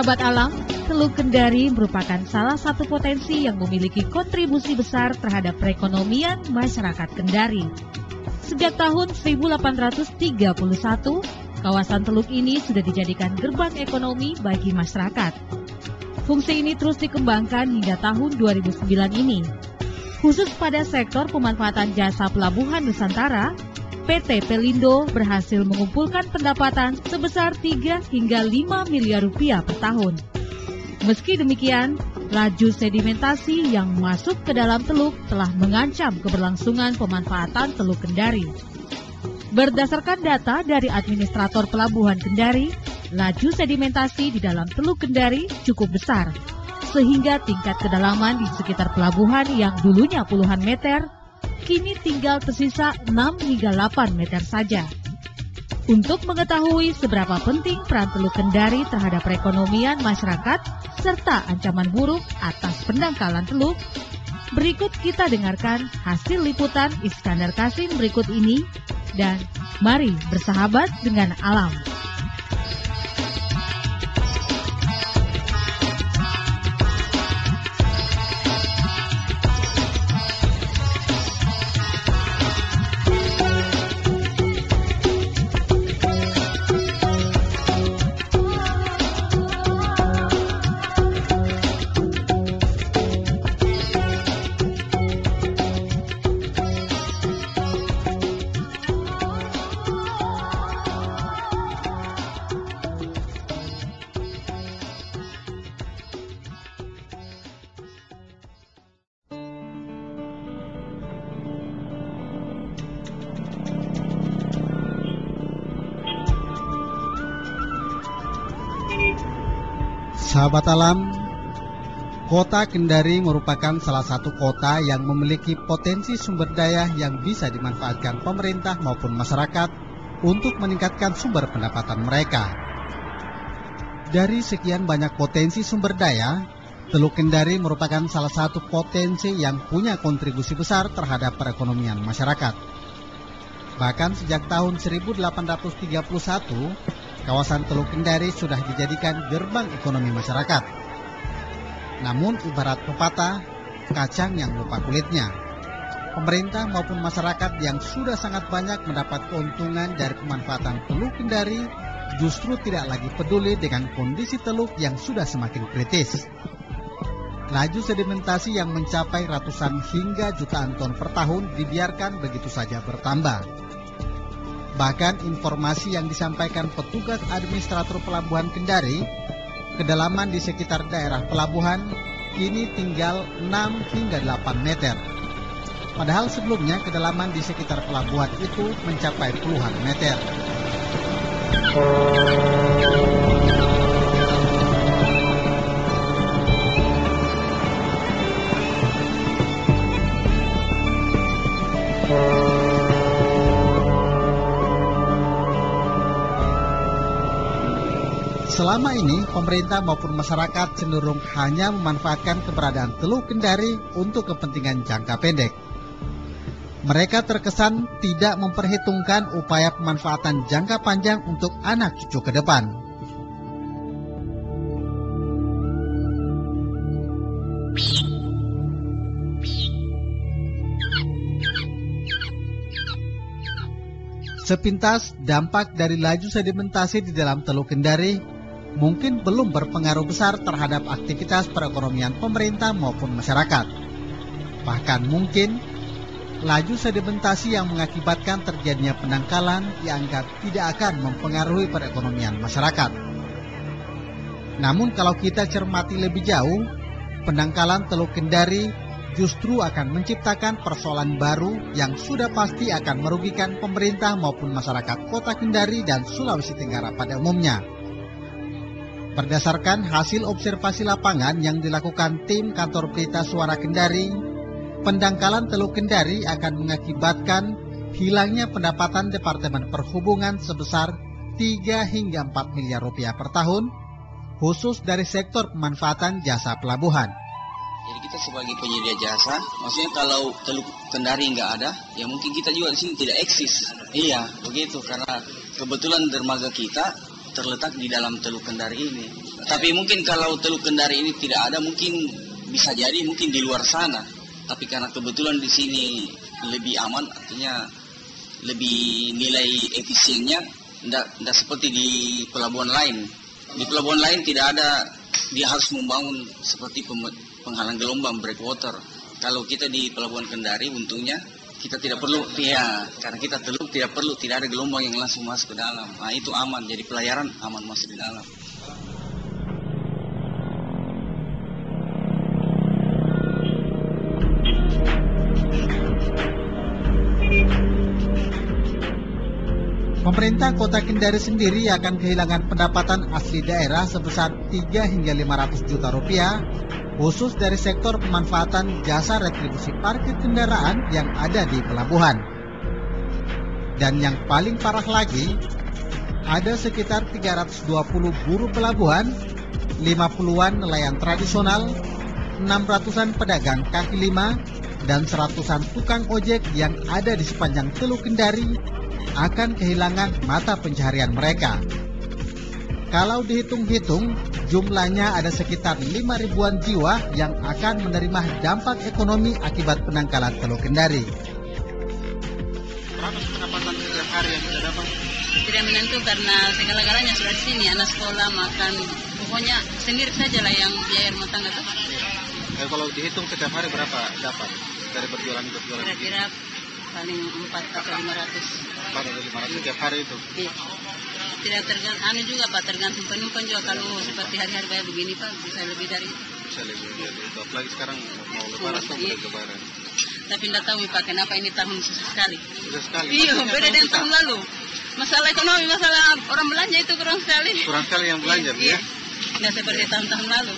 Sahabat alam, Teluk Kendari merupakan salah satu potensi yang memiliki kontribusi besar terhadap perekonomian masyarakat Kendari. Sejak tahun 1831, kawasan teluk ini sudah dijadikan gerbang ekonomi bagi masyarakat. Fungsi ini terus dikembangkan hingga tahun 2009 ini. Khusus pada sektor pemanfaatan jasa pelabuhan Nusantara, PT Pelindo berhasil mengumpulkan pendapatan sebesar 3 hingga 5 miliar rupiah per tahun. Meski demikian, laju sedimentasi yang masuk ke dalam teluk telah mengancam keberlangsungan pemanfaatan Teluk Kendari. Berdasarkan data dari Administrator Pelabuhan Kendari, laju sedimentasi di dalam Teluk Kendari cukup besar, sehingga tingkat kedalaman di sekitar pelabuhan yang dulunya puluhan meter, kini tinggal tersisa 6 hingga 8 meter saja. Untuk mengetahui seberapa penting peran Teluk Kendari terhadap perekonomian masyarakat serta ancaman buruk atas pendangkalan teluk, berikut kita dengarkan hasil liputan Iskandar Kasim berikut ini, dan mari bersahabat dengan alam. Sahabat alam, Kota Kendari merupakan salah satu kota yang memiliki potensi sumber daya yang bisa dimanfaatkan pemerintah maupun masyarakat untuk meningkatkan sumber pendapatan mereka. Dari sekian banyak potensi sumber daya, Teluk Kendari merupakan salah satu potensi yang punya kontribusi besar terhadap perekonomian masyarakat. Bahkan sejak tahun 1831, kawasan Teluk Kendari sudah dijadikan gerbang ekonomi masyarakat. Namun ibarat pepatah, kacang yang lupa kulitnya. Pemerintah maupun masyarakat yang sudah sangat banyak mendapat keuntungan dari pemanfaatan Teluk Kendari justru tidak lagi peduli dengan kondisi teluk yang sudah semakin kritis. Laju sedimentasi yang mencapai ratusan hingga jutaan ton per tahun dibiarkan begitu saja bertambah. Bahkan informasi yang disampaikan petugas administrator pelabuhan Kendari, kedalaman di sekitar daerah pelabuhan kini tinggal 6 hingga 8 meter. Padahal sebelumnya kedalaman di sekitar pelabuhan itu mencapai puluhan meter. Selama ini, pemerintah maupun masyarakat cenderung hanya memanfaatkan keberadaan Teluk Kendari untuk kepentingan jangka pendek. Mereka terkesan tidak memperhitungkan upaya pemanfaatan jangka panjang untuk anak cucu ke depan. Sepintas, dampak dari laju sedimentasi di dalam Teluk Kendari mungkin belum berpengaruh besar terhadap aktivitas perekonomian pemerintah maupun masyarakat. Bahkan mungkin laju sedimentasi yang mengakibatkan terjadinya pendangkalan dianggap tidak akan mempengaruhi perekonomian masyarakat. Namun kalau kita cermati lebih jauh, pendangkalan Teluk Kendari justru akan menciptakan persoalan baru yang sudah pasti akan merugikan pemerintah maupun masyarakat Kota Kendari dan Sulawesi Tenggara pada umumnya. Berdasarkan hasil observasi lapangan yang dilakukan tim kantor berita Suara Kendari, pendangkalan Teluk Kendari akan mengakibatkan hilangnya pendapatan Departemen Perhubungan sebesar 3 hingga 4 miliar rupiah per tahun, khusus dari sektor pemanfaatan jasa pelabuhan. Jadi kita sebagai penyedia jasa, maksudnya kalau Teluk Kendari nggak ada, ya mungkin kita juga di sini tidak eksis. Iya, begitu, karena kebetulan dermaga kita terletak di dalam Teluk Kendari ini. Tapi mungkin kalau Teluk Kendari ini tidak ada, mungkin bisa jadi mungkin di luar sana. Tapi karena kebetulan di sini lebih aman, artinya lebih nilai efisiennya, tidak seperti di pelabuhan lain. Di pelabuhan lain tidak ada, dia harus membangun seperti penghalang gelombang, breakwater. Kalau kita di pelabuhan Kendari, untungnya kita tidak perlu, ya, karena kita teluk tidak ada gelombang yang langsung masuk ke dalam. Nah itu aman, jadi pelayaran aman masuk di dalam. Pemerintah Kota Kendari sendiri akan kehilangan pendapatan asli daerah sebesar 3 hingga 500 juta rupiah, khusus dari sektor pemanfaatan jasa retribusi parkir kendaraan yang ada di pelabuhan. Dan yang paling parah lagi, ada sekitar 320 buruh pelabuhan, 50-an nelayan tradisional, 600-an pedagang kaki lima, dan 100-an tukang ojek yang ada di sepanjang Teluk Kendari akan kehilangan mata pencaharian mereka. Kalau dihitung-hitung, jumlahnya ada sekitar 5.000-an jiwa yang akan menerima dampak ekonomi akibat penangkalan Teluk Kendari. Berapa pendapatan setiap hari yang bisa dapat? Tidak menentu karena segala-galanya sudah di sini, anak sekolah, makan, pokoknya sendiri saja lah yang biaya rumah tangga tuh. Kalau dihitung setiap hari berapa dapat dari berjualan? Kira-kira paling 4 atau 500. 4 atau 500 setiap hari itu? Iya. Tidak tergantung, juga Pak, tergantung penumpang juga. Kalau seperti hari-hari kayak begini Pak, bisa lebih dari itu. Bisa lebih dari itu, apalagi sekarang mau lebaran, lebaran. Tapi tidak tahu Pak, kenapa ini tahun susah sekali. Susah sekali? Iya, beda dengan tahun lalu. Masalah ekonomi, masalah orang belanja itu kurang sekali. Kurang sekali yang belanja, iya. Ya? Nggak seperti tahun-tahun lalu.